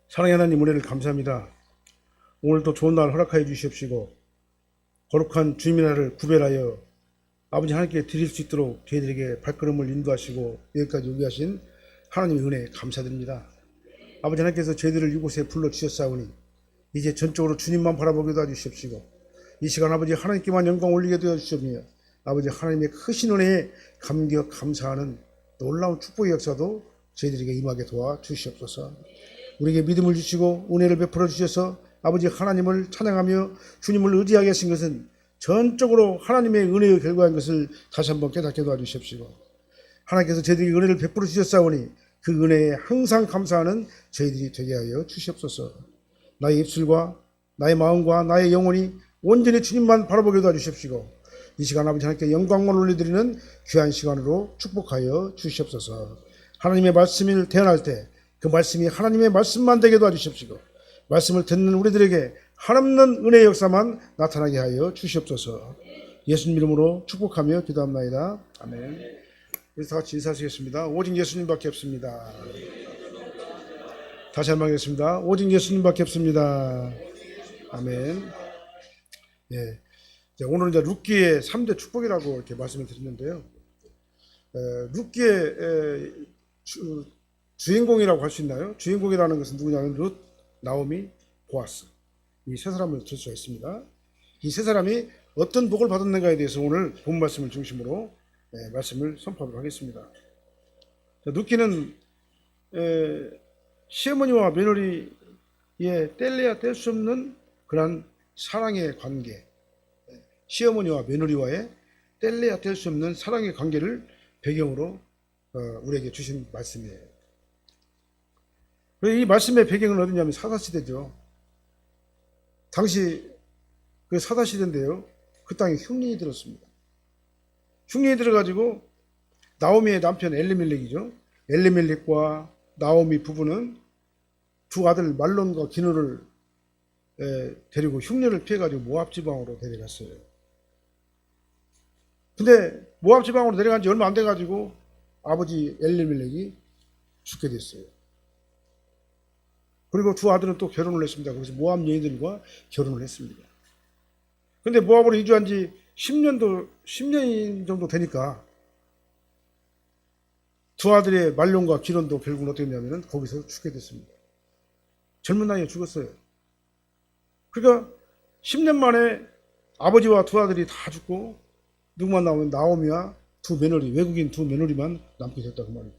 사랑의 하나님 은혜를 감사합니다. 오늘도 좋은 날 허락하여 주시옵시고 거룩한 주님의 날을 구별하여 아버지 하나님께 드릴 수 있도록 저희들에게 발걸음을 인도하시고 여기까지 오게 하신 하나님의 은혜 감사드립니다. 아버지 하나님께서 저희들을 이곳에 불러주셨사오니 이제 전적으로 주님만 바라보게 도와주시옵시고 이 시간 아버지 하나님께만 영광 올리게 도와주시옵며 아버지 하나님의 크신 은혜에 감격 감사하는 놀라운 축복의 역사도 저희들에게 임하게 도와주시옵소서. 우리에게 믿음을 주시고 은혜를 베풀어 주셔서 아버지 하나님을 찬양하며 주님을 의지하게 하신 것은 전적으로 하나님의 은혜의 결과인 것을 다시 한번 깨닫게 도와주십시오. 하나님께서 저희들에게 은혜를 베풀어 주셨사오니 그 은혜에 항상 감사하는 저희들이 되게 하여 주시옵소서. 나의 입술과 나의 마음과 나의 영혼이 온전히 주님만 바라보게 도와주십시오. 이 시간 아버지 하나님께 영광만 올려드리는 귀한 시간으로 축복하여 주시옵소서. 하나님의 말씀을 대언할 때 그 말씀이 하나님의 말씀만 되게 도와주십시오. 말씀을 듣는 우리들에게 한없는 은혜의 역사만 나타나게 하여 주시옵소서. 예수님 이름으로 축복하며 기도합나이다. 아멘. 그래서 다 같이 인사하시겠습니다. 오직 예수님밖에 없습니다. 다시 한번 하겠습니다. 오직 예수님밖에 없습니다. 아멘. 예. 오늘 이제 룻기의 3대 축복이라고 이렇게 말씀을 드렸는데요. 룻기의 주인공이라고 할 수 있나요? 주인공이라는 것은 누구냐면 룻, 나오미, 보아스 이 세 사람을 들 수가 있습니다. 이 세 사람이 어떤 복을 받았는가에 대해서 오늘 본 말씀을 중심으로 말씀을 선포하도록 하겠습니다. 룻기는 시어머니와 며느리의 뗄래야 뗄 수 없는 그런 사랑의 관계, 시어머니와 며느리와의 뗄래야 뗄 수 없는 사랑의 관계를 배경으로 우리에게 주신 말씀이에요. 이 말씀의 배경은 어디냐면 사사시대죠. 당시 그 사사시대인데요. 그 땅에 흉년이 들었습니다. 흉년이 들어가지고 나오미의 남편 엘리멜렉이죠. 엘리멜렉과 나오미 부부는 두 아들 말론과 기누를 데리고 흉년을 피해가지고 모압 지방으로 데려갔어요. 근데 모압 지방으로 내려간 지 얼마 안 돼가지고 아버지 엘리멜렉이 죽게 됐어요. 그리고 두 아들은 또 결혼을 했습니다. 그래서 모압 여인들과 결혼을 했습니다. 근데 모압으로 이주한 지 10년 정도 되니까 두 아들의 말론과 기론도 결국은 어떻게 됐냐면 거기서 죽게 됐습니다. 젊은 나이에 죽었어요. 그러니까 10년 만에 아버지와 두 아들이 다 죽고 누구만 나오면 나오미와 두 며느리, 외국인 두 며느리만 남게 됐다고 말이죠.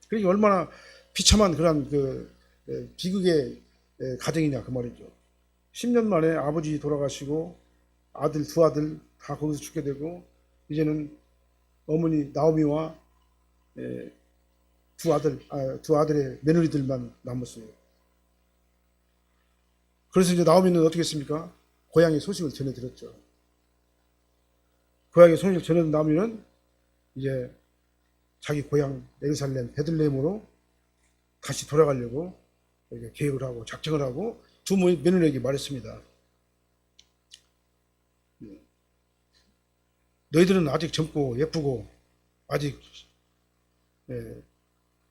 그러니까 얼마나 비참한 그런 비극의 가정이냐 그 말이죠. 10년 만에 아버지 돌아가시고 두 아들 다 거기서 죽게 되고 이제는 어머니 나오미와 두 아들의 며느리들만 남았어요. 그래서 이제 나오미는 어떻게 했습니까? 고향의 소식을 전해드렸죠. 고향의 소식을 전해든 나오미는 이제 자기 고향 예루살렘 베들레헴으로 다시 돌아가려고 계획을 하고 작정을 하고 두 며느리에게 말했습니다. 너희들은 아직 젊고 예쁘고 아직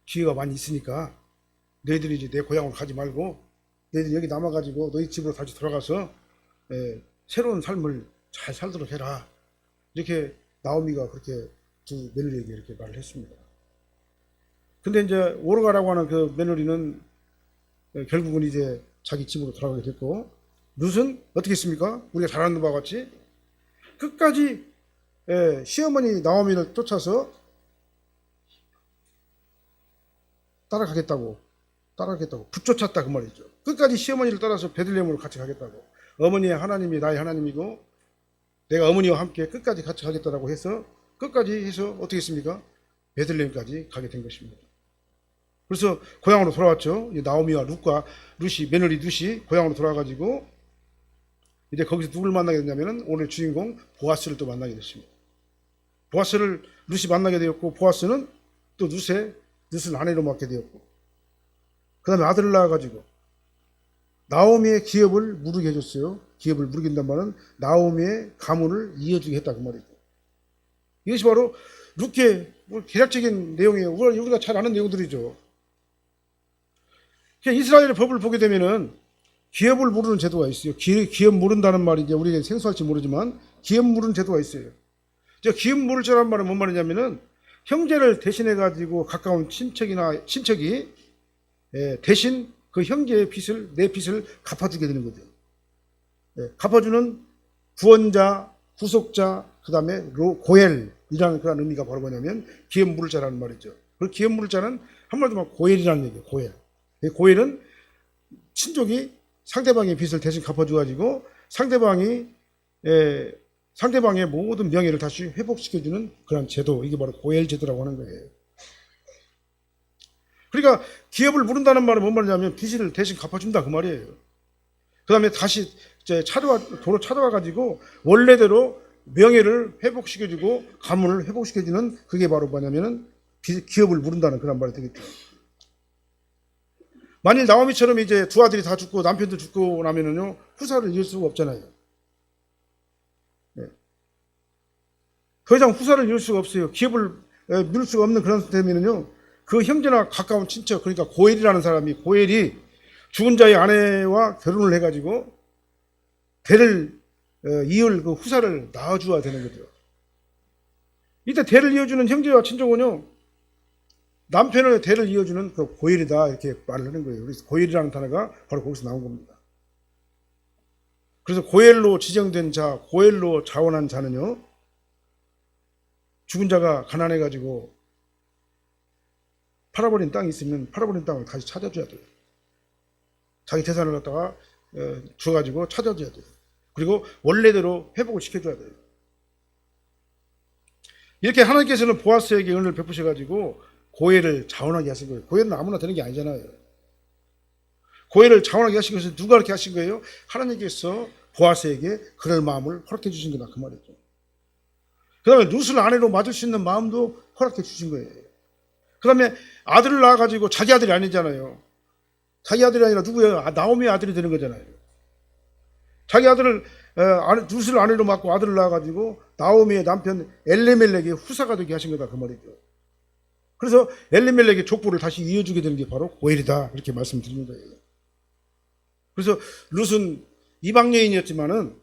기회가 많이 있으니까 너희들이 이제 내 고향으로 가지 말고 너희들이 여기 남아가지고 너희 집으로 다시 돌아가서 새로운 삶을 잘 살도록 해라. 이렇게 나오미가 그렇게 두 며느리에게 이렇게 말을 했습니다. 근데 이제 오르가라고 하는 그 며느리는 결국은 이제 자기 집으로 돌아가게 됐고, 룻은 어떻게 했습니까? 우리가 잘 아는 바와 같이 끝까지 시어머니 나오미를 쫓아서 따라가겠다고 붙쫓았다 그 말이죠. 끝까지 시어머니를 따라서 베들레헴으로 같이 가겠다고. 어머니의 하나님이 나의 하나님이고 내가 어머니와 함께 끝까지 같이 가겠다라고 해서 끝까지 해서 어떻게 했습니까? 베들레헴까지 가게 된 것입니다. 그래서 고향으로 돌아왔죠. 나오미와 룻이 며느리 룻이 고향으로 돌아가지고 이제 거기서 누굴 만나게 됐냐면은 오늘 주인공 보아스를 또 만나게 됐습니다. 보아스를 룻이 만나게 되었고 보아스는 또 룻을 아내로 맡게 되었고 그 다음에 아들을 낳아가지고 나오미의 기업을 무르게 해줬어요. 기업을 무르게 한단 말은 나오미의 가문을 이어주게 했다 그 말이죠. 이것이 바로 룻기의 계략적인 내용이에요. 우리가 잘 아는 내용들이죠. 이스라엘의 법을 보게 되면은 기업을 모르는 제도가 있어요. 기업 모른다는 말이 이제 우리에게 생소할지 모르지만 기업 모르는 제도가 있어요. 기업 모를 자란 말은 뭔 말이냐면은 형제를 대신해 가지고 가까운 친척이 대신 그 형제의 빚을 내 빚을 갚아주게 되는 거죠. 갚아주는 구원자, 구속자, 그 다음에 고엘이라는 그런 의미가 바로 뭐냐면 기업 물을 자라는 말이죠. 그 기업 물을 자는 한마디로 말하면 고엘이라는 얘기예요. 고엘은 친족이 상대방의 빚을 대신 갚아줘가지고 상대방의 모든 명예를 다시 회복시켜주는 그런 제도, 이게 바로 고엘 제도라고 하는 거예요. 그러니까 기업을 물은다는 말은 뭔 말이냐면 빚을 대신 갚아준다 그 말이에요. 그 다음에 다시 도로 찾아와가지고 원래대로 명예를 회복시켜주고 가문을 회복시켜주는, 그게 바로 뭐냐면은 기업을 물은다는 그런 말이 되겠죠. 만일 나오미처럼 이제 두 아들이 다 죽고 남편도 죽고 나면은요, 후사를 이을 수가 없잖아요. 더 이상 후사를 이을 수가 없어요. 기업을 미룰 수가 없는 그런 상태면은요, 그 형제나 가까운 친척, 그러니까 고엘이라는 사람이, 고엘이 죽은 자의 아내와 결혼을 해가지고 대를 이을 그 후사를 낳아줘야 되는 거죠. 이때 대를 이어주는 형제와 친족은요, 남편의 대를 이어주는 그 고엘이다, 이렇게 말을 하는 거예요. 그래서 고엘이라는 단어가 바로 거기서 나온 겁니다. 그래서 고엘로 지정된 자, 고엘로 자원한 자는요, 죽은 자가 가난해가지고 팔아버린 땅이 있으면 팔아버린 땅을 다시 찾아줘야 돼요. 자기 재산을 갖다가 줘가지고 찾아줘야 돼요. 그리고 원래대로 회복을 시켜줘야 돼요. 이렇게 하나님께서는 보아스에게 은혜를 베푸셔가지고 고엘을 자원하게 하신 거예요. 고엘은 아무나 되는 게 아니잖아요. 고엘을 자원하게 하신 것은 누가 그렇게 하신 거예요? 하나님께서 보아스에게 그럴 마음을 허락해 주신 거다 그 말이죠. 그 다음에 룻을 아내로 맞을 수 있는 마음도 허락해 주신 거예요. 그 다음에 아들을 낳아가지고 자기 아들이 아니잖아요. 자기 아들이 아니라 누구예요? 나오미의 아들이 되는 거잖아요. 자기 아들을 룻을 아내로 맞고 아들을 낳아가지고 나오미의 남편 엘리멜렉의 후사가 되게 하신 거다 그 말이죠. 그래서 엘리멜렉의 족보를 다시 이어주게 되는 게 바로 고엘이다, 이렇게 말씀드리는 거예요. 그래서 룻은 이방 여인이었지만은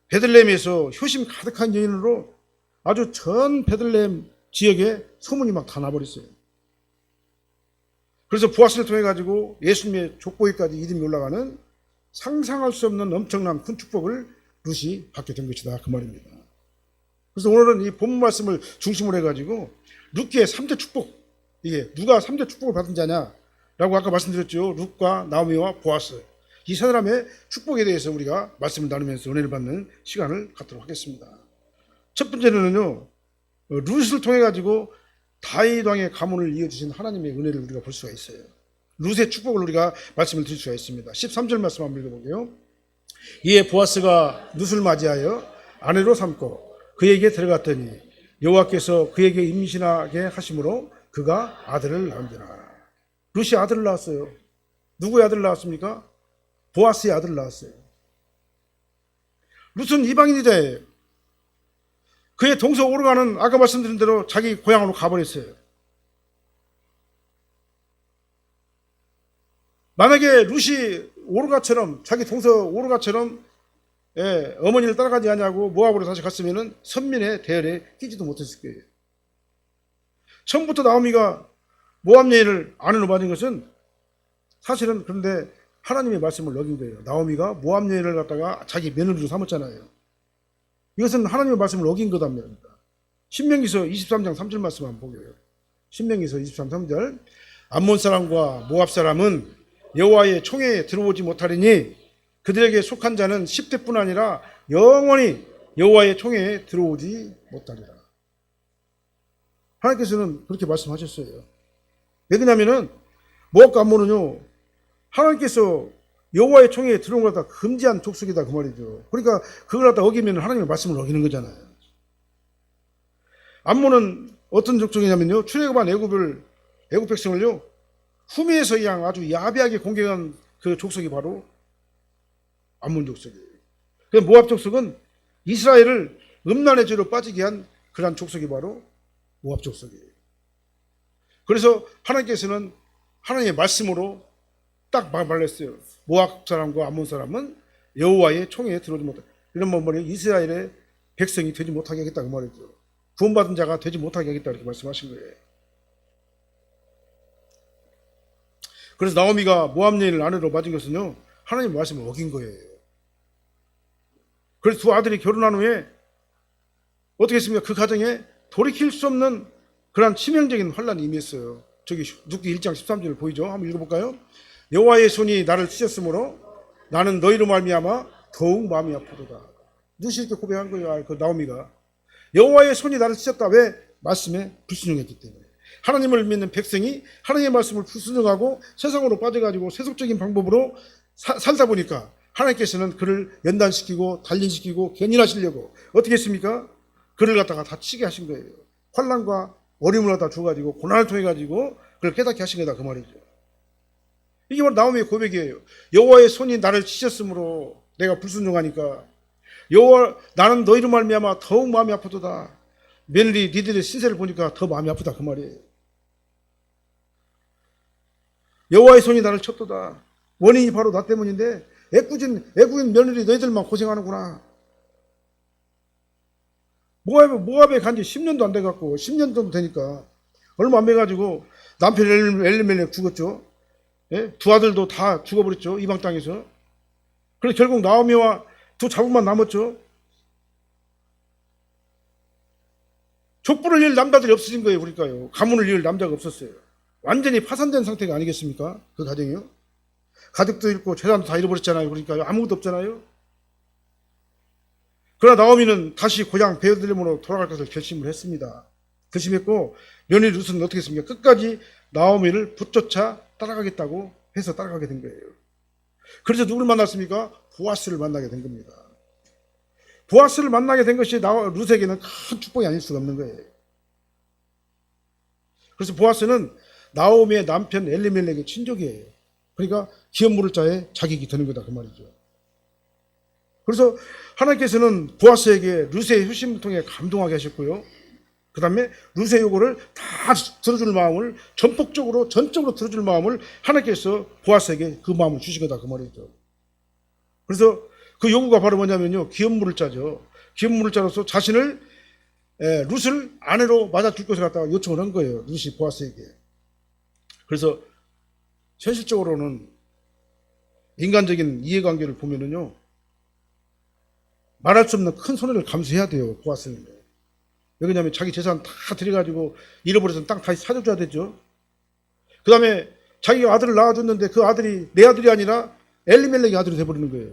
베들레헴에서 효심 가득한 여인으로 아주 전 베들레헴 지역에 소문이 막 다 나버렸어요. 그래서 보아스를 통해 가지고 예수님의 족보에까지 이름이 올라가는 상상할 수 없는 엄청난 큰 축복을 룻이 받게 된 것이다 그 말입니다. 그래서 오늘은 이 본문 말씀을 중심으로 해가지고 룻기의 3대 축복, 이게 누가 3대 축복을 받은 자냐라고 아까 말씀드렸죠. 룻과 나오미와 보아스, 이 세 사람의 축복에 대해서 우리가 말씀을 나누면서 은혜를 받는 시간을 갖도록 하겠습니다. 첫 번째는요, 룻을 통해 가지고 다윗 왕의 가문을 이어주신 하나님의 은혜를 우리가 볼 수가 있어요. 룻의 축복을 우리가 말씀을 드릴 수가 있습니다. 13절 말씀 한번 읽어볼게요. 이에 보아스가 룻을 맞이하여 아내로 삼고 그에게 들어갔더니 여호와께서 그에게 임신하게 하심으로 그가 아들을 낳은지라. 룻이 아들을 낳았어요. 누구의 아들을 낳았습니까? 보아스의 아들을 낳았어요. 룻은 이방인이자예요. 그의 동서 오르가는 아까 말씀드린 대로 자기 고향으로 가버렸어요. 만약에 룻이 오르가처럼, 자기 동서 오르가처럼 어머니를 따라가지 않냐고 모압으로 다시 갔으면 선민의 대열에 끼지도 못했을 거예요. 처음부터 나오미가 모압 여인을 아내로 맞은 것은 사실은, 그런데 하나님의 말씀을 어긴 거예요. 나오미가 모압 여인을 갖다가 자기 며느리로 삼았잖아요. 이것은 하나님의 말씀을 어긴 거답니다. 신명기서 23장 3절 말씀 한번 보게요. 신명기서 23, 3절. 암몬 사람과 모압 사람은 여호와의 총회에 들어오지 못하리니 그들에게 속한 자는 10대뿐 아니라 영원히 여호와의 총회에 들어오지 못하리라. 하나님께서는 그렇게 말씀하셨어요. 왜 그러냐면은 모압과 암몬은요, 하나님께서 여호와의 총회에 들어온 걸 갖다 금지한 족속이다 그 말이죠. 그러니까 그걸 갖다 어기면 하나님의 말씀을 어기는 거잖아요. 암몬은 어떤 족속이냐면요, 출애굽한 애굽 백성을요 후미에서 그냥 아주 야비하게 공격한 그 족속이 바로 암몬 족속이에요. 그 모압 족속은 이스라엘을 음란의 죄로 빠지게 한 그러한 족속이 바로 모압 족속이에요. 그래서 하나님께서는 하나님의 말씀으로 딱 말했어요. 모압 사람과 암몬 사람은 여호와의 총회에 들어오지 못하게. 이런 말이 이스라엘의 백성이 되지 못하게 하겠다 그 말이죠. 구원받은 자가 되지 못하게 하겠다 이렇게 말씀하신 거예요. 그래서 나오미가 모압 여인을 아내로 맞은 것은요, 하나님 말씀을 어긴 거예요. 그래서 두 아들이 결혼한 후에 어떻게 했습니까? 그 가정에 돌이킬 수 없는 그러한 치명적인 환란이 임했어요. 저기 룻기 1장 13절을 보이죠? 한번 읽어볼까요? 여호와의 손이 나를 치셨으므로 나는 너희로 말미암아 더욱 마음이 아프도다. 누시 이렇게 고백한 거예요. 그 나오미가 여호와의 손이 나를 치셨다. 왜? 말씀에 불순종했기 때문에. 하나님을 믿는 백성이 하나님의 말씀을 불순종하고 세상으로 빠져가지고 세속적인 방법으로 살다 보니까 하나님께서는 그를 연단시키고 단련시키고 견인하시려고 어떻게 했습니까? 그를 갖다가 다 치게 하신 거예요. 환난과 어려움을 갖다 줘가지고 고난을 통해 가지고 그를 깨닫게 하신 거다 그 말이죠. 이게 바로 나오미의 고백이에요. 여호와의 손이 나를 치셨으므로 내가 불순종하니까 여호와 나는 너희로 말미암아 더욱 마음이 아프도다. 며느리 니들의 신세를 보니까 더 마음이 아프다 그 말이에요. 여호와의 손이 나를 쳤도다. 원인이 바로 나 때문인데 애국인 며느리 너희들만 고생하는구나. 모압에 간지 10년도 안 돼갖고 10년 정도 되니까 얼마 안 돼가지고 남편 엘리멜렉 죽었죠. 예? 두 아들도 다 죽어버렸죠. 이방 땅에서. 그래서 결국 나오미와 두 자부만 남았죠. 족부를 이을 남자들이 없어진 거예요. 그러니까요. 가문을 이을 남자가 없었어요. 완전히 파산된 상태가 아니겠습니까? 그 가정이요. 가족도 잃고 재산도 다 잃어버렸잖아요. 그러니까요. 아무것도 없잖아요. 그러나 나오미는 다시 고향 베들레헴으로 돌아갈 것을 결심을 했습니다. 결심했고 며느리 룻은 어떻게 했습니까? 끝까지 나오미를 붙쫓아 따라가겠다고 해서 따라가게 된 거예요. 그래서 누구를 만났습니까? 보아스를 만나게 된 겁니다. 보아스를 만나게 된 것이 룻에게는 큰 축복이 아닐 수가 없는 거예요. 그래서 보아스는 나오미의 남편 엘리멜렉의 친족이에요. 그러니까 기업 물을 자에 자격이 되는 거다 그 말이죠. 그래서 하나님께서는 보아스에게 룻의 효심을 통해 감동하게 하셨고요. 그 다음에 룻의 요구를 다 들어줄 마음을 전적으로 들어줄 마음을 하나님께서 보아스에게 그 마음을 주신 거다 그 말이죠. 그래서 그 요구가 바로 뭐냐면요, 기업 물을 자죠. 기업 물을 자로서 자신을 룻을 아내로 맞아줄 것을 갖다가 요청을 한 거예요. 룻이 보아스에게. 그래서 현실적으로는 인간적인 이해관계를 보면은요, 말할 수 없는 큰 손해를 감수해야 돼요. 보아스는. 왜냐하면 자기 재산 다 들여가지고 잃어버려서 땅 다시 사줘야 되죠. 그 다음에 자기가 아들을 낳아줬는데 그 아들이 내 아들이 아니라 엘리멜렉의 아들이 돼버리는 거예요.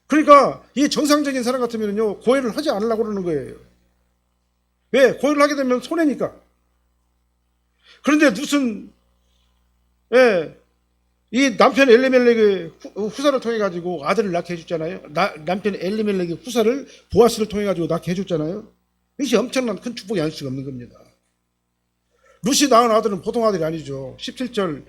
그러니까 이 정상적인 사람 같으면요, 고해를 하지 않으려고 그러는 거예요. 왜? 고해를 하게 되면 손해니까. 그런데 무슨 이 남편 엘리멜렉의 후사를 통해 가지고 아들을 낳게 해줬잖아요. 남편 엘리멜렉의 후사를 보아스를 통해 가지고 낳게 해줬잖아요. 이것이 엄청난 큰 축복이 아닐 수가 없는 겁니다. 룻이 낳은 아들은 보통 아들이 아니죠. 17절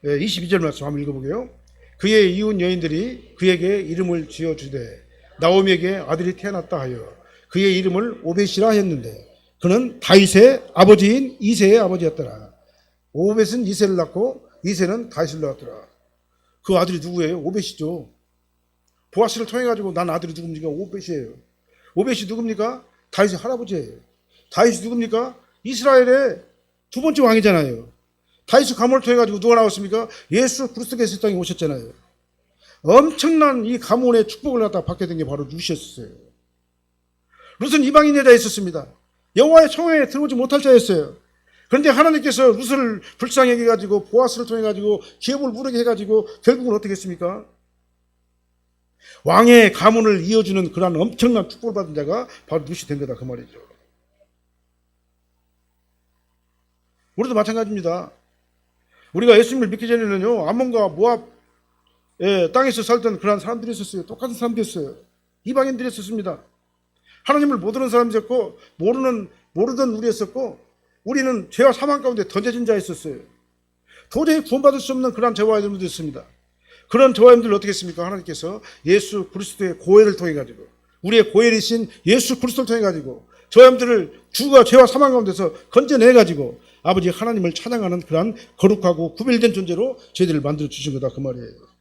22절 말씀 한번 읽어보게요. 그의 이웃 여인들이 그에게 이름을 지어주되 나오미에게 아들이 태어났다 하여 그의 이름을 오벳이라 했는데 그는 다윗의 아버지인 이새의 아버지였더라. 오벳은 이새를 낳고 이새는 다윗을 낳았더라. 그 아들이 누구예요? 오벳이죠. 보아스를 통해 가지고 난 아들이 누굽니까? 오벳이에요. 오벳이 누굽니까? 다윗의 할아버지예요. 다윗이 누굽니까? 이스라엘의 두 번째 왕이잖아요. 다윗의 가문을 통해 가지고 누가 나왔습니까? 예수 그리스도께서 이 땅에 오셨잖아요. 엄청난 이 가문의 축복을 갖다 받게 된 게 바로 룻이었어요. 룻은 이방인 여자에 있었습니다. 여호와의 청회에 들어오지 못할 자였어요. 그런데 하나님께서 룻을 불쌍하게 해가지고 보아스를 통해 가지고 기업을 무르게 해가지고 결국은 어떻게 했습니까? 왕의 가문을 이어주는 그러한 엄청난 축복을 받은 자가 바로 룻이 된 거다 그 말이죠. 우리도 마찬가지입니다. 우리가 예수님을 믿기 전에는요, 암몬과 모압 땅에서 살던 그런 사람들이 있었어요. 똑같은 사람들이었어요. 이방인들이었습니다. 하나님을 모르는 사람이었고 모르던 우리였었고 우리는 죄와 사망 가운데 던져진 자였었어요. 도저히 구원받을 수 없는 그런 저와 여러분들이 있습니다. 그런 저와 여러분들을 어떻게 했습니까? 하나님께서 예수 그리스도의 고해를 통해 가지고 우리의 고해이신 예수 그리스도를 통해 가지고 저와 여러분들을 주가 죄와 사망 가운데서 건져내 가지고 아버지 하나님을 찬양하는 그러한 거룩하고 구별된 존재로 저희들을 만들어 주신 거다 그 말이에요.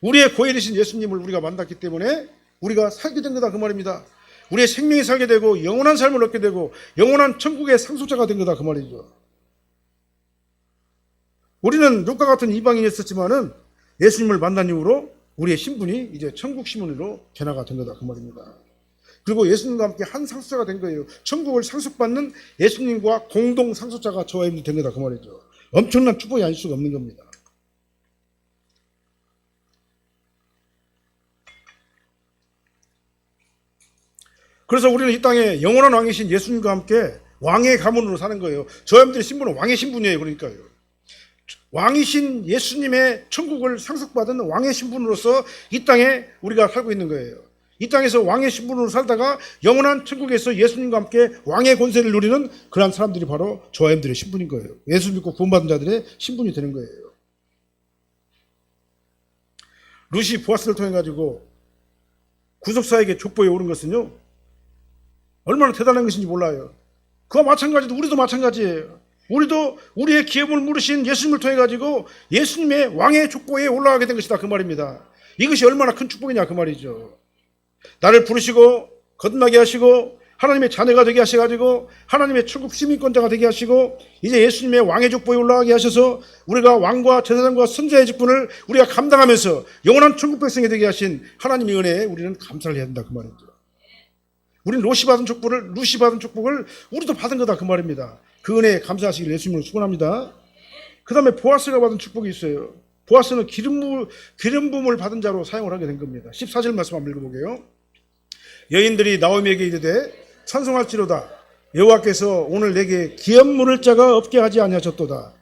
우리의 고혈이신 예수님을 우리가 만났기 때문에 우리가 살게 된 거다 그 말입니다. 우리의 생명이 살게 되고 영원한 삶을 얻게 되고 영원한 천국의 상속자가 된 거다 그 말이죠. 우리는 룻과 같은 이방인이었지만은 예수님을 만난 이후로 우리의 신분이 이제 천국 신분으로 변화가 된 거다 그 말입니다. 그리고 예수님과 함께 한 상속자가 된 거예요. 천국을 상속받는 예수님과 공동 상속자가 저와 여러분이 된 거다 그 말이죠. 엄청난 축복이 아닐 수가 없는 겁니다. 그래서 우리는 이 땅에 영원한 왕이신 예수님과 함께 왕의 가문으로 사는 거예요. 저 여러분들의 신분은 왕의 신분이에요. 그러니까요. 왕이신 예수님의 천국을 상속받은 왕의 신분으로서 이 땅에 우리가 살고 있는 거예요. 이 땅에서 왕의 신분으로 살다가 영원한 천국에서 예수님과 함께 왕의 권세를 누리는 그러한 사람들이 바로 저와 여러분들의 신분인 거예요. 예수 믿고 구원받은 자들의 신분이 되는 거예요. 룻이 보아스를 통해 가지고 구속사에게 족보에 오른 것은요, 얼마나 대단한 것인지 몰라요. 그와 마찬가지로 우리도 마찬가지예요. 우리도 우리의 기업을 물으신 예수님을 통해 가지고 예수님의 왕의 족보에 올라가게 된 것이다 그 말입니다. 이것이 얼마나 큰 축복이냐 그 말이죠. 나를 부르시고 거듭나게 하시고 하나님의 자녀가 되게 하셔가지고 하나님의 천국 시민권자가 되게 하시고 이제 예수님의 왕의 족보에 올라가게 하셔서 우리가 왕과 제사장과 선지자의 직분을 우리가 감당하면서 영원한 천국 백성이 되게 하신 하나님의 은혜에 우리는 감사를 해야 된다 그 말이죠. 우리는 룻이 받은 축복을 우리도 받은 거다 그 말입니다. 그 은혜에 감사하시길 예수님을 축원합니다. 그 다음에 보아스가 받은 축복이 있어요. 보아스는 기름 부음을 받은 자로 사용을 하게 된 겁니다. 14절 말씀 한번 읽어보게요. 여인들이 나오미에게 이르되 찬송할지로다. 여호와께서 오늘 내게 기업 물을 자가 없게 하지 아니하셨도다.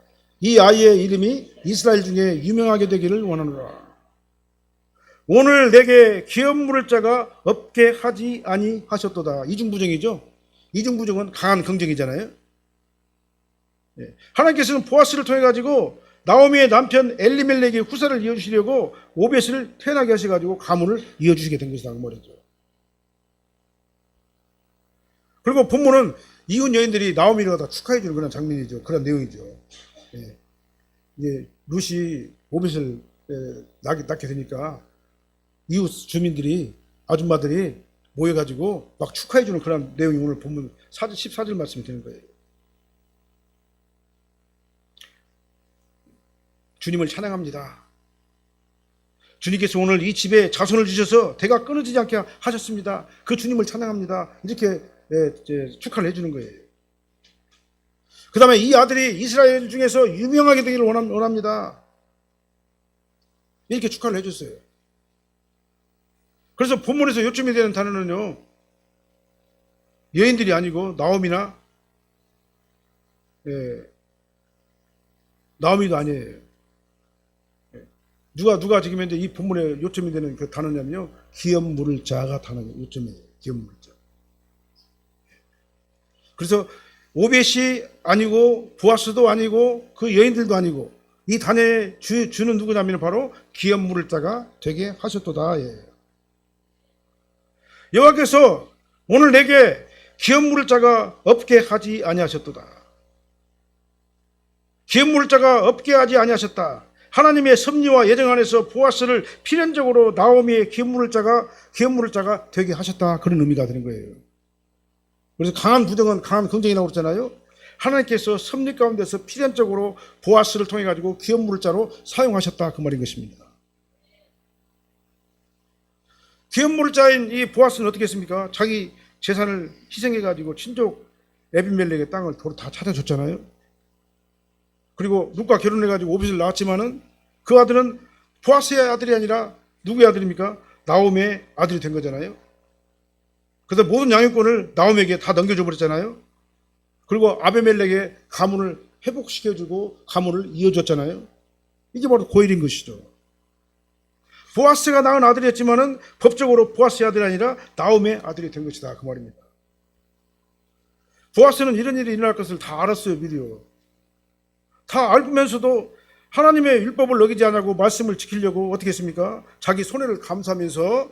이 아이의 이름이 이스라엘 중에 유명하게 되기를 원하노라. 오늘 내게 기업 물을 자가 없게 하지 아니하셨도다. 이중부정이죠. 이중부정은 강한 긍정이잖아요. 하나님께서는 보아스를 통해 가지고 나오미의 남편 엘리멜렉의 후사를 이어주시려고 오벳을 태어나게 하셔가지고 가문을 이어주시게 된 것이다 그 말이죠. 그리고 본문은 이웃 여인들이 나오미를 갖다 축하해주는 그런 장면이죠. 그런 내용이죠. 이제 룻이 오벳을 낳게 되니까 이웃 주민들이 아줌마들이 모여가지고 막 축하해주는 그런 내용이 오늘 본문 14절 말씀이 되는 거예요. 주님을 찬양합니다. 주님께서 오늘 이 집에 자손을 주셔서 대가 끊어지지 않게 하셨습니다. 그 주님을 찬양합니다. 이렇게 축하를 해주는 거예요. 그 다음에 이 아들이 이스라엘 중에서 유명하게 되기를 원합니다. 이렇게 축하를 해줬어요. 그래서 본문에서 요점이 되는 단어는요, 여인들이 아니고 나오미나 나오미도 아니에요. 누가 지금 현재 이 본문에 요점이 되는 그 단어냐면요, 기업 물을 자가 단어가 요점이에요. 기업 물을 자. 그래서 오벳이 아니고 보아스도 아니고 그 여인들도 아니고 이 단어의 주는 누구냐면 바로 기업 물을 자가 되게 하셨도다. 여호와께서 오늘 내게 기업 물을 자가 없게 하지 아니하셨도다. 기업 물을 자가 없게 하지 아니하셨다. 하나님의 섭리와 예정 안에서 보아스를 필연적으로 나오미의 기업 물을 자가 되게 하셨다. 그런 의미가 되는 거예요. 그래서 강한 부정은 강한 긍정이라고 그랬잖아요. 하나님께서 섭리 가운데서 필연적으로 보아스를 통해 가지고 기업 물을 자로 사용하셨다. 그 말인 것입니다. 기업 물을 자인 이 보아스는 어떻게 했습니까? 자기 재산을 희생해 가지고 친족 에비멜렉의 땅을 도로 다 찾아줬잖아요. 그리고 룻과 결혼해 가지고 오벳을 낳았지만은 그 아들은 보아스의 아들이 아니라 누구의 아들입니까? 나오미의 아들이 된 거잖아요. 그래서 모든 양육권을 나오미에게 다 넘겨줘 버렸잖아요. 그리고 아비멜렉의 가문을 회복시켜주고 가문을 이어줬잖아요. 이게 바로 고일인 것이죠. 보아스가 낳은 아들이었지만은 법적으로 보아스의 아들이 아니라 나오미의 아들이 된 것이다. 그 말입니다. 보아스는 이런 일이 일어날 것을 다 알았어요. 미리요. 다 알면서도 하나님의 율법을 어기지 않냐고 말씀을 지키려고 어떻게 했습니까? 자기 손해를 감수하면서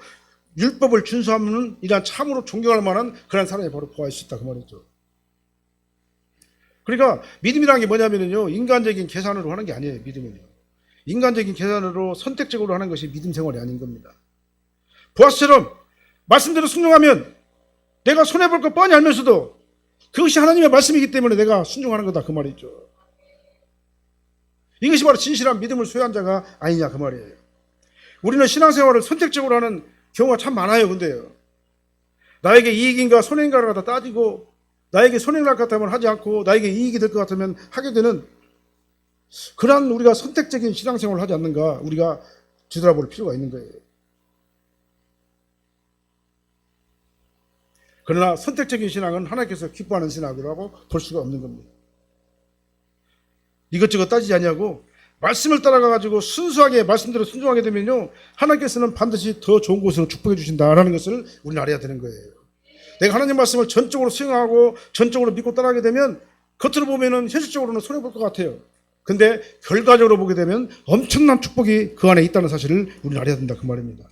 율법을 준수하면 이란 참으로 존경할 만한 그런 사람이 바로 보아스였다. 그 말이죠. 그러니까 믿음이라는 게 뭐냐면요, 인간적인 계산으로 하는 게 아니에요. 믿음은요, 인간적인 계산으로 선택적으로 하는 것이 믿음 생활이 아닌 겁니다. 보아스처럼 말씀대로 순종하면 내가 손해볼 거 뻔히 알면서도 그것이 하나님의 말씀이기 때문에 내가 순종하는 거다, 그 말이죠. 이것이 바로 진실한 믿음을 소유한 자가 아니냐, 그 말이에요. 우리는 신앙생활을 선택적으로 하는 경우가 참 많아요. 근데요, 나에게 이익인가 손해인가를 갖다 따지고 나에게 손해를 날 것 같으면 하지 않고 나에게 이익이 될 것 같으면 하게 되는 그러한 우리가 선택적인 신앙생활을 하지 않는가, 우리가 뒤돌아볼 필요가 있는 거예요. 그러나 선택적인 신앙은 하나님께서 기뻐하는 신앙이라고 볼 수가 없는 겁니다. 이것저것 따지지 않냐고 말씀을 따라가가지고 순수하게 말씀대로 순종하게 되면요, 하나님께서는 반드시 더 좋은 곳으로 축복해 주신다라는 것을 우리는 알아야 되는 거예요. 내가 하나님 말씀을 전적으로 수용하고 전적으로 믿고 따라가게 되면 겉으로 보면은 현실적으로는 손해볼 것 같아요. 근데 결과적으로 보게 되면 엄청난 축복이 그 안에 있다는 사실을 우리는 알아야 된다, 그 말입니다.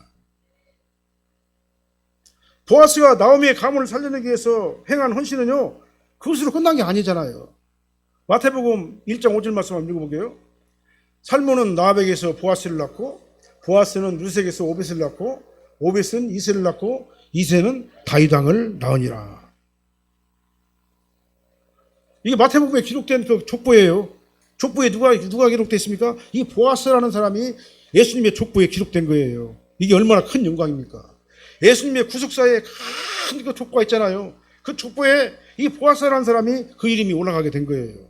보아스가 나오미의 가문을 살려내기 위해서 행한 헌신은요, 그것으로 끝난 게 아니잖아요. 마태복음 1장 5절 말씀 한번 읽어볼게요. 살몬은 나합에게서 보아스를 낳고 보아스는 루색에서 오벳을 낳고 오벳은 이세를 낳고 이세는 다윗 왕을 낳으니라. 이게 마태복음에 기록된 그 족보예요. 족보에 누가 기록되어 있습니까? 이 보아스라는 사람이 예수님의 족보에 기록된 거예요. 이게 얼마나 큰 영광입니까? 예수님의 구속사에 큰 그 족보가 있잖아요. 그 족보에 이 보아스라는 사람이 그 이름이 올라가게 된 거예요.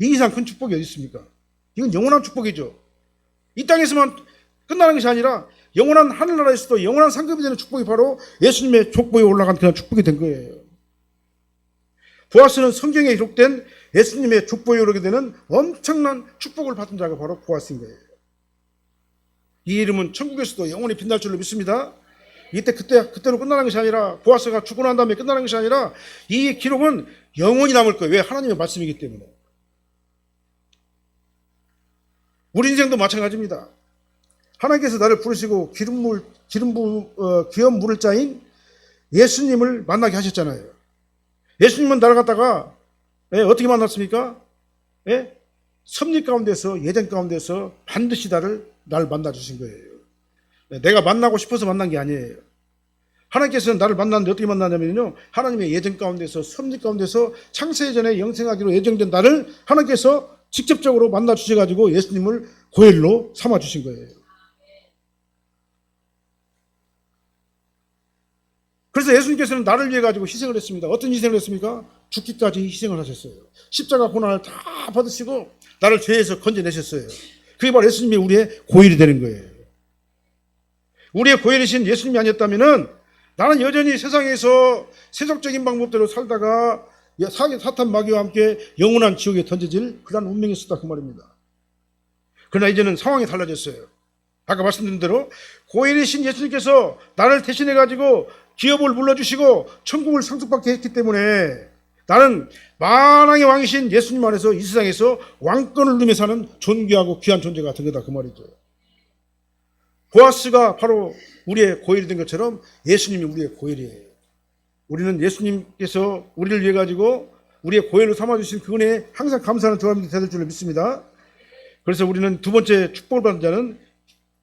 이 이상 큰 축복이 어디 있습니까? 이건 영원한 축복이죠. 이 땅에서만 끝나는 것이 아니라 영원한 하늘나라에서도 영원한 상급이 되는 축복이 바로 예수님의 족보에 올라간 그런 축복이 된 거예요. 보아스는 성경에 기록된 예수님의 족보에 오르게 되는 엄청난 축복을 받은 자가 바로 보아스인 거예요. 이 이름은 천국에서도 영원히 빛날 줄로 믿습니다. 그때로 끝나는 것이 아니라, 보아스가 죽고 난 다음에 끝나는 것이 아니라 이 기록은 영원히 남을 거예요. 왜? 하나님의 말씀이기 때문에. 우리 인생도 마찬가지입니다. 하나님께서 나를 부르시고 기름 물을 자인 예수님을 만나게 하셨잖아요. 예수님은 나를 갖다가 어떻게 만났습니까? 섭리 가운데서, 예정 가운데서 반드시 나를 만나 주신 거예요. 내가 만나고 싶어서 만난 게 아니에요. 하나님께서는 나를 만났는데 어떻게 만나냐면요, 하나님의 예정 가운데서, 섭리 가운데서 창세 전에 영생하기로 예정된 나를 하나님께서 직접적으로 만나 주셔가지고 예수님을 고엘로 삼아 주신 거예요. 그래서 예수님께서는 나를 위해 가지고 희생을 했습니다. 어떤 희생을 했습니까? 죽기까지 희생을 하셨어요. 십자가 고난을 다 받으시고 나를 죄에서 건져내셨어요. 그게 바로 예수님이 우리의 고엘이 되는 거예요. 우리의 고엘이신 예수님이 아니었다면은 나는 여전히 세상에서 세속적인 방법대로 살다가 사탄 마귀와 함께 영원한 지옥에 던져질 그런 운명이었다, 그 말입니다. 그러나 이제는 상황이 달라졌어요. 아까 말씀드린 대로 고엘이신 예수님께서 나를 대신해 가지고 기업을 물러주시고 천국을 상속받게 했기 때문에 나는 만왕의 왕이신 예수님 안에서 이 세상에서 왕권을 누리며 사는 존귀하고 귀한 존재가 된 거다, 그 말이죠. 보아스가 바로 우리의 고엘이 된 것처럼 예수님이 우리의 고엘이에요. 우리는 예수님께서 우리를 위해 가지고 우리의 고엘로 삼아주신 그 은혜에 항상 감사하는 저와 되될 줄로 믿습니다. 그래서 우리는 두 번째 축복을 받은 자는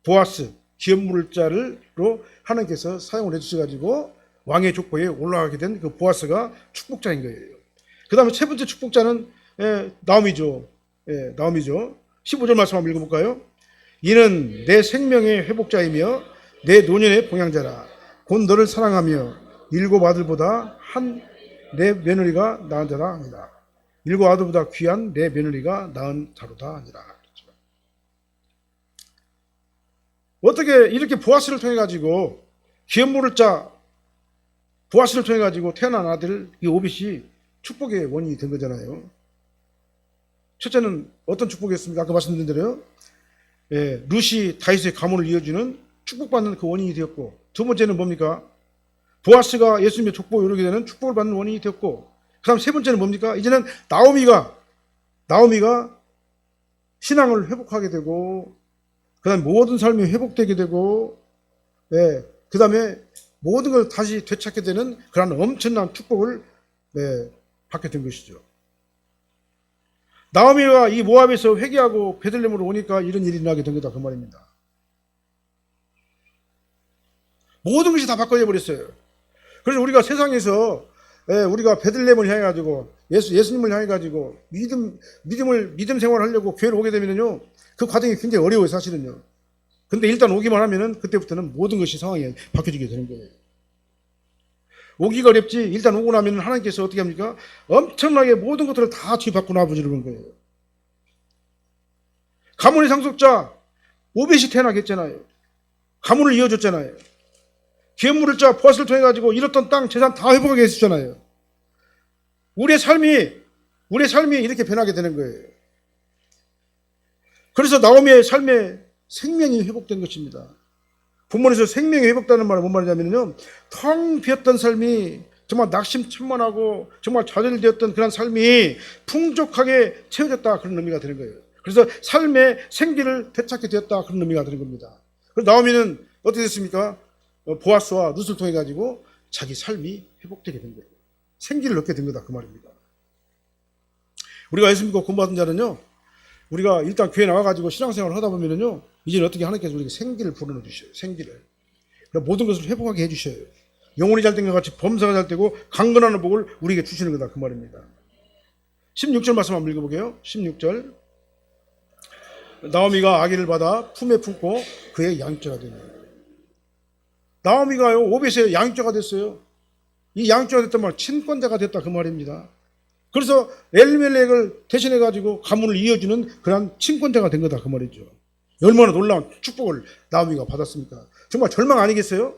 보아스, 기업 물을 자로 하나님께서 사용을 해주셔가지고 왕의 족보에 올라가게 된 그 보아스가 축복자인 거예요. 그 다음에 세 번째 축복자는 나오미죠. 나오미죠. 15절 말씀 한번 읽어볼까요? 이는 내 생명의 회복자이며 내 노년의 봉양자라. 곧 너를 사랑하며 일곱 아들보다 한 내 며느리가 낳은 자라 아니라. 일곱 아들보다 귀한 내 며느리가 낳은 자로다 아니라. 어떻게 이렇게 보아스를 통해 가지고 기업 물을 자 보아스를 통해 가지고 태어난 아들 이 오벳이 축복의 원인이 된 거잖아요. 첫째는 어떤 축복이었습니까? 아까 말씀드린 대로요. 룻이 다윗의 가문을 이어주는 축복받는 그 원인이 되었고, 두 번째는 뭡니까? 보아스가 예수님의 족보에 이르게 되는 축복을 받는 원인이 되었고, 그 다음 세 번째는 뭡니까? 이제는 나오미가 신앙을 회복하게 되고, 그 다음에 모든 삶이 회복되게 되고, 그 다음에 모든 걸 다시 되찾게 되는 그런 엄청난 축복을 받게 된 것이죠. 나오미가 이 모압에서 회개하고 베들레헴으로 오니까 이런 일이 일어나게 된 거다 그 말입니다. 모든 것이 다 바꿔져 버렸어요. 그래서 우리가 세상에서 우리가 베들레헴을 향해 가지고 예수님을 향해 가지고 믿음 생활을 하려고 교회를 오게 되면요, 그 과정이 굉장히 어려워요 사실은요. 근데 일단 오기만 하면은 그때부터는 모든 것이 상황이 바뀌어지게 되는 거예요. 오기가 어렵지 일단 오고 나면 하나님께서 어떻게 합니까? 엄청나게 모든 것들을 다 뒤바꾸어 놔버리는 거예요. 가문의 상속자 오벳이 태어나겠잖아요. 가문을 이어줬잖아요. 기업물을 자 보아스를 통해 가지고 잃었던 땅 재산 다 회복하게 했었잖아요. 우리의 삶이 이렇게 변하게 되는 거예요. 그래서 나오미의 삶에 생명이 회복된 것입니다. 본문에서 생명이 회복되는 말은 뭔 말이냐면요, 텅 비었던 삶이 정말 낙심천만하고 정말 좌절되었던 그런 삶이 풍족하게 채워졌다, 그런 의미가 되는 거예요. 그래서 삶의 생기를 되찾게 되었다, 그런 의미가 되는 겁니다. 그래서 나오미는 어떻게 됐습니까? 보아스와 룻을 통해 가지고 자기 삶이 회복되게 된 거예요. 생기를 얻게 된 거다 그 말입니다. 우리가 예수 믿고 구원받은 자는요, 우리가 일단 교회 나와가지고 신앙생활을 하다 보면은요, 이제는 어떻게 하나님께서 우리에게 생기를 불어넣어 주셔요. 생기를. 모든 것을 회복하게 해주셔요. 영혼이 잘 된 것 같이 범사가 잘 되고 강건한 복을 우리에게 주시는 거다 그 말입니다. 16절 말씀 한번 읽어보게요. 16절. 나오미가 아기를 받아 품에 품고 그의 양육자가 됩니다. 나오미가요, 오벳의 양육자가 됐어요. 이 양육자가 됐단 말, 친권자가 됐다 그 말입니다. 그래서 엘멜렉을 대신해 가지고 가문을 이어주는 그런 친권자가 된 거다 그 말이죠. 얼마나 놀라운 축복을 나오미가 받았습니까? 정말 절망 아니겠어요?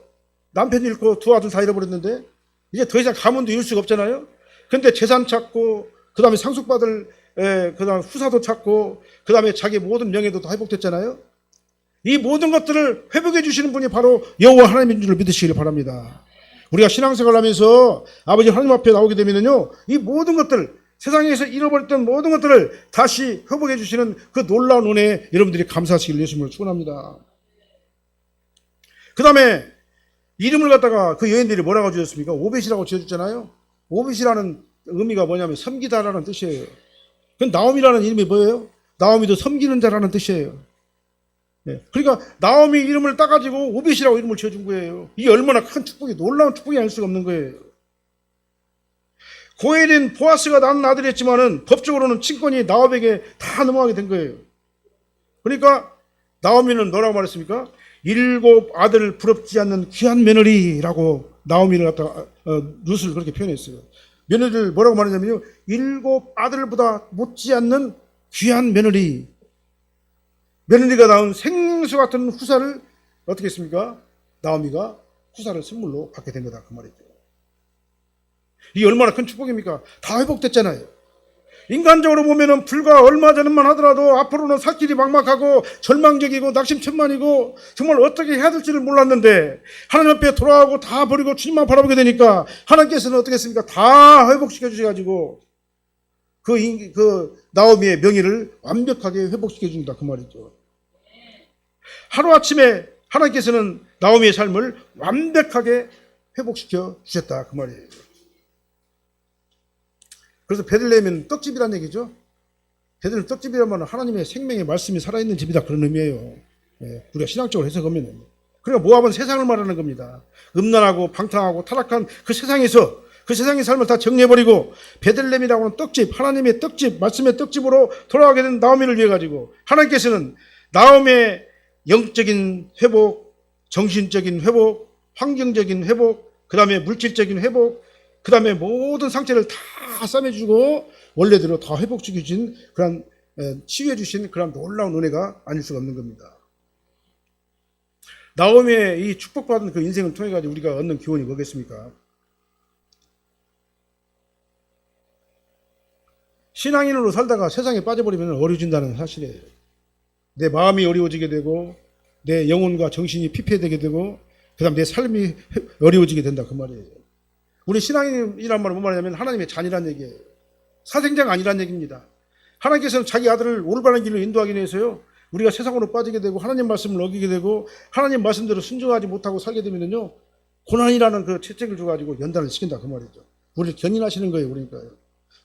남편 잃고 두 아들 다 잃어버렸는데 이제 더 이상 가문도 이룰 수가 없잖아요. 근데 재산 찾고 그 다음에 상속받을 그 다음에 후사도 찾고 그 다음에 자기 모든 명예도 다 회복됐잖아요. 이 모든 것들을 회복해 주시는 분이 바로 여호와 하나님인 줄 믿으시길 바랍니다. 우리가 신앙생활을 하면서 아버지 하나님 앞에 나오게 되면요, 이 모든 것들, 세상에서 잃어버렸던 모든 것들을 다시 회복해 주시는 그 놀라운 은혜에 여러분들이 감사하시길 예수님으로 축원합니다. 그 다음에 이름을 갖다가 그 여인들이 뭐라고 지었습니까? 오벳이라고 지어줬잖아요. 오벳이라는 의미가 뭐냐면 섬기다라는 뜻이에요. 그 나오미라는 이름이 뭐예요? 나오미도 섬기는 자라는 뜻이에요. 그러니까 나오미 이름을 따가지고 오벳이라고 이름을 지어준 거예요. 이게 얼마나 큰 축복이, 놀라운 축복이 아닐 수가 없는 거예요. 고엘인 보아스가 낳은 아들이었지만은 법적으로는 친권이 나오미에게 다 넘어가게 된 거예요. 그러니까 나오미는 뭐라고 말했습니까? 7 아들을 부럽지 않는 귀한 며느리라고 나오미를 갖다가 룻을 그렇게 표현했어요. 며느리를 뭐라고 말하냐면요, 7 아들보다 못지 않는 귀한 며느리. 며느리가 낳은 생수 같은 후사를 어떻게 했습니까? 나오미가 후사를 선물로 받게 된 거다 그 말이죠. 이게 얼마나 큰 축복입니까? 다 회복됐잖아요. 인간적으로 보면은 불과 얼마 전만 하더라도 앞으로는 살 길이 막막하고 절망적이고 낙심천만이고 정말 어떻게 해야 될지를 몰랐는데 하나님 앞에 돌아가고 다 버리고 주님만 바라보게 되니까 하나님께서는 어떻게 했습니까? 다 회복시켜 주셔가지고 그 나오미의 명예를 완벽하게 회복시켜 준다 그 말이죠. 하루아침에 하나님께서는 나오미의 삶을 완벽하게 회복시켜 주셨다 그 말이에요. 그래서 베들레헴은 떡집이란 얘기죠. 베들레헴 떡집이라면 하나님의 생명의 말씀이 살아있는 집이다 그런 의미예요. 우리가 신앙적으로 해석하면. 그러니까 모압은 세상을 말하는 겁니다. 음란하고 방탕하고 타락한 그 세상에서 그 세상의 삶을 다 정리해버리고 베들레헴이라고 하는 떡집, 하나님의 떡집, 말씀의 떡집으로 돌아가게 된 나오미를 위해 가지고 하나님께서는 나오미의 영적인 회복, 정신적인 회복, 환경적인 회복, 그 다음에 물질적인 회복, 그 다음에 모든 상태를 다 싸매주고 원래대로 다 회복시켜주신 그런 치유해주신 그런 놀라운 은혜가 아닐 수가 없는 겁니다. 나오미의 이 축복받은 그 인생을 통해 가지고 우리가 얻는 교훈이 뭐겠습니까? 신앙인으로 살다가 세상에 빠져버리면 어려워진다는 사실이에요. 내 마음이 어려워지게 되고 내 영혼과 정신이 피폐되게 되고 그 다음 내 삶이 어려워지게 된다 그 말이에요. 우리 신앙인이란 말은 뭔 말이냐면 하나님의 자녀란 얘기예요. 사생자가 아니란 얘기입니다. 하나님께서는 자기 아들을 올바른 길로 인도하기 위해서요, 우리가 세상으로 빠지게 되고 하나님 말씀을 어기게 되고 하나님 말씀대로 순종하지 못하고 살게 되면요, 고난이라는 그 채찍을 줘가지고 연단을 시킨다 그 말이죠. 우리를 견인하시는 거예요. 그러니까요.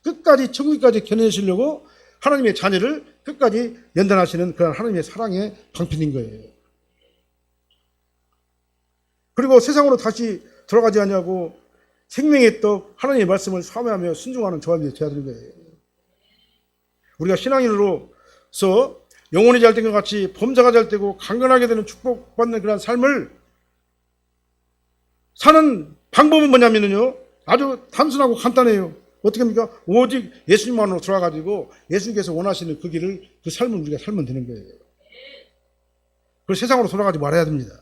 끝까지 천국까지 견인하시려고 하나님의 자녀를 끝까지 연단하시는 그런 하나님의 사랑의 방편인 거예요. 그리고 세상으로 다시 돌아가지 않냐고 생명의 떡 하나님의 말씀을 사모하며 순종하는 저와 여러분이 되어야 되는 거예요. 우리가 신앙인으로서 영혼이 잘 된 것 같이 범사가 잘 되고 강건하게 되는 축복받는 그런 삶을 사는 방법은 뭐냐면요, 아주 단순하고 간단해요. 어떻게 합니까? 오직 예수님만으로 돌아가지고 예수님께서 원하시는 그 길을, 그 삶을 우리가 살면 되는 거예요. 그래서 세상으로 돌아가지 말아야 됩니다.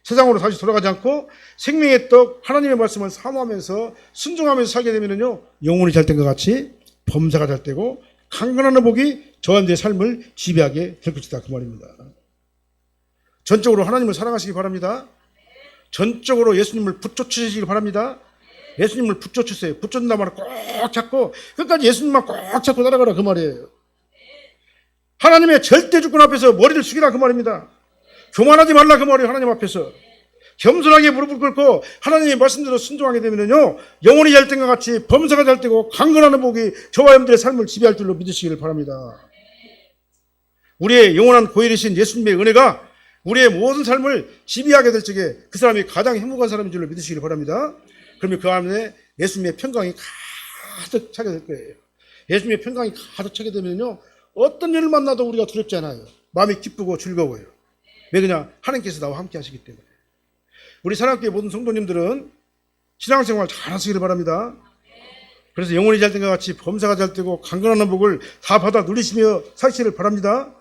세상으로 다시 돌아가지 않고 생명의 떡 하나님의 말씀을 사모하면서 순종하면서 살게 되면요, 영혼이 잘 된 것 같이 범사가 잘 되고 강건한 복이 저와 여러분의 삶을 지배하게 될 것이다, 그 말입니다. 전적으로 하나님을 사랑하시기 바랍니다. 전적으로 예수님을 붙여주시기 바랍니다. 예수님을 붙여주세요. 붙여준다 말을 꼭 잡고 끝까지 예수님만 꼭 잡고 따라가라, 그 말이에요. 하나님의 절대 주권 앞에서 머리를 숙이라, 그 말입니다. 교만하지 말라, 그 말이에요. 하나님 앞에서 겸손하게 무릎을 꿇고 하나님의 말씀대로 순종하게 되면요, 영혼이 잘 된 것 같이 범사가 잘 되고 강건한 복이 저와 여러분들의 삶을 지배할 줄로 믿으시기를 바랍니다. 우리의 영원한 고일이신 예수님의 은혜가 우리의 모든 삶을 지배하게 될 적에 그 사람이 가장 행복한 사람인 줄로 믿으시기를 바랍니다. 그러면 그 안에 예수님의 평강이 가득 차게 될 거예요. 예수님의 평강이 가득 차게 되면요, 어떤 일을 만나도 우리가 두렵지 않아요. 마음이 기쁘고 즐거워요. 왜 그냥 하나님께서 나와 함께 하시기 때문에. 우리 사랑교회 모든 성도님들은 신앙생활 잘 하시기를 바랍니다. 그래서 영혼이 잘 된 것 같이 범사가 잘 되고 강건한 복을 다 받아 누리시며 사시기를 바랍니다.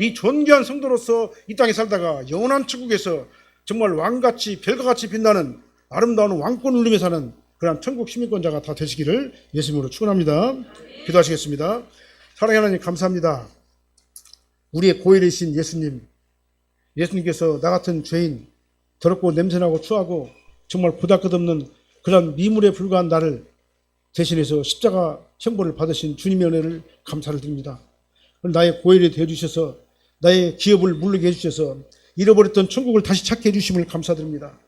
이 존귀한 성도로서 이 땅에 살다가 영원한 천국에서 정말 왕같이 별과 같이 빛나는 아름다운 왕권을 누리며 사는 그런 천국 시민권자가 다 되시기를 예수님으로 축원합니다. 기도하시겠습니다. 사랑하는 하나님, 감사합니다. 우리의 고일이신 예수님께서 나 같은 죄인, 더럽고 냄새나고 추하고 정말 보잘것없는 그런 미물에 불과한 나를 대신해서 십자가 형벌을 받으신 주님의 은혜를 감사를 드립니다. 나의 고일이 되어주셔서 나의 기업을 물르게 해주셔서 잃어버렸던 천국을 다시 찾게 해주심을 감사드립니다.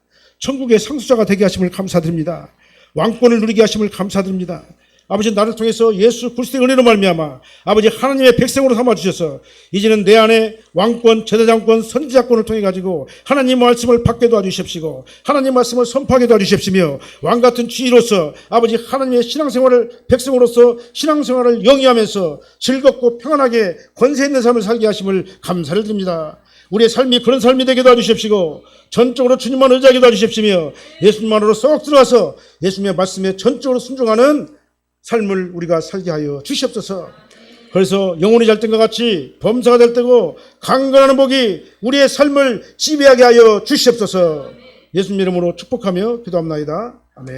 천국의 상수자가 되게 하심을 감사드립니다. 왕권을 누리게 하심을 감사드립니다. 아버지, 나를 통해서 예수 그리스도의 은혜로 말미암아 아버지 하나님의 백성으로 삼아주셔서 이제는 내 안에 왕권, 제사장권, 선지자권을 통해 가지고 하나님 말씀을 받게 도와주십시고 하나님 말씀을 선포하게 도와주십시며 왕같은 주의로서 아버지 하나님의 신앙생활을, 백성으로서 신앙생활을 영위하면서 즐겁고 평안하게 권세 있는 삶을 살게 하심을 감사를 드립니다. 우리의 삶이 그런 삶이 되게 도와주십시고 전적으로 주님만 의지하게 도와주십시며 예수님만으로 쏙 들어가서 예수님의 말씀에 전적으로 순종하는 삶을 우리가 살게 하여 주시옵소서. 그래서 영혼이 잘 된 것 같이 범사가 잘 되고 강건한 복이 우리의 삶을 지배하게 하여 주시옵소서. 예수님 이름으로 축복하며 기도합나이다. 아멘.